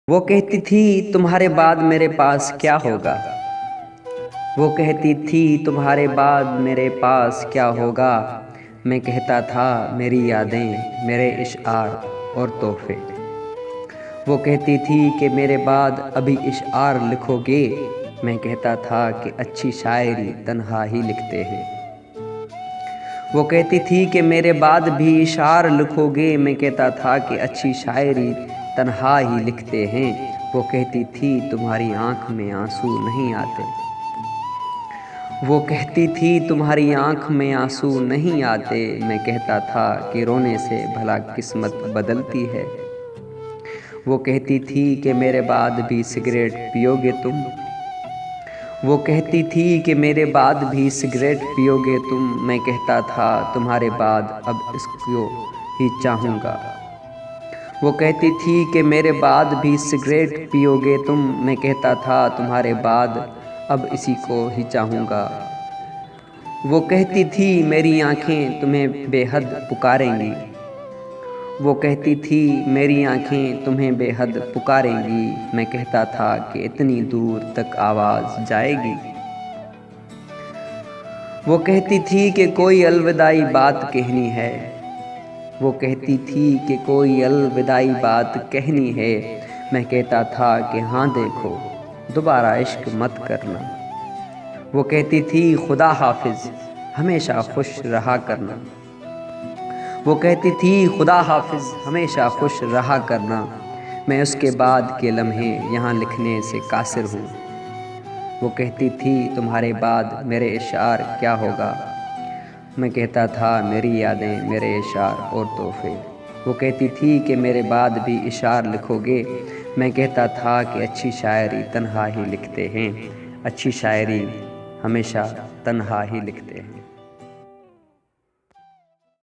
वो कहती थी तुम्हारे बाद मेरे पास क्या होगा। वो कहती थी तुम्हारे बाद मेरे पास क्या होगा। मैं कहता था मेरी यादें, मेरे इश्आर और तोहफे। वो कहती थी कि मेरे बाद अभी इश्आर लिखोगे। मैं कहता था कि अच्छी शायरी तन्हा ही लिखते हैं। वो कहती थी कि मेरे बाद भी इशार लिखोगे। मैं कहता था कि अच्छी शायरी तन्हा ही लिखते हैं। वो कहती थी तुम्हारी आंख में आंसू नहीं आते। वो कहती थी तुम्हारी आंख में आंसू नहीं आते। मैं कहता था कि रोने से भला किस्मत बदलती है। वो कहती थी कि मेरे बाद भी सिगरेट पियोगे तुम। वो कहती थी कि मेरे बाद भी सिगरेट पियोगे तुम। मैं कहता था तुम्हारे बाद अब इसको ही चाहूँगा। वो कहती थी कि मेरे बाद भी सिगरेट पियोगे तुम। मैं कहता था तुम्हारे बाद अब इसी को ही चाहूँगा। वो कहती थी मेरी आँखें तुम्हें बेहद पुकारेंगी। वो कहती थी मेरी आँखें तुम्हें बेहद पुकारेंगी। मैं कहता था कि इतनी दूर तक आवाज़ जाएगी। वो कहती थी कि कोई अलविदाई बात कहनी है। वो कहती थी कि कोई अलविदाई बात कहनी है। मैं कहता था कि हाँ देखो दोबारा इश्क मत करना। वो कहती थी खुदा हाफिज़ हमेशा खुश रहा करना। वो कहती थी खुदा हाफिज़ हमेशा खुश रहा करना। मैं उसके बाद के लम्हे यहाँ लिखने से कासिर हूँ। वो कहती थी तुम्हारे बाद मेरे इशार क्या होगा। मैं कहता था मेरी यादें, मेरे इशार और तोहफे। वो कहती थी कि मेरे बाद भी इशार लिखोगे। मैं कहता था कि अच्छी शायरी तन्हा ही लिखते हैं। अच्छी शायरी हमेशा तन्हा ही लिखते हैं।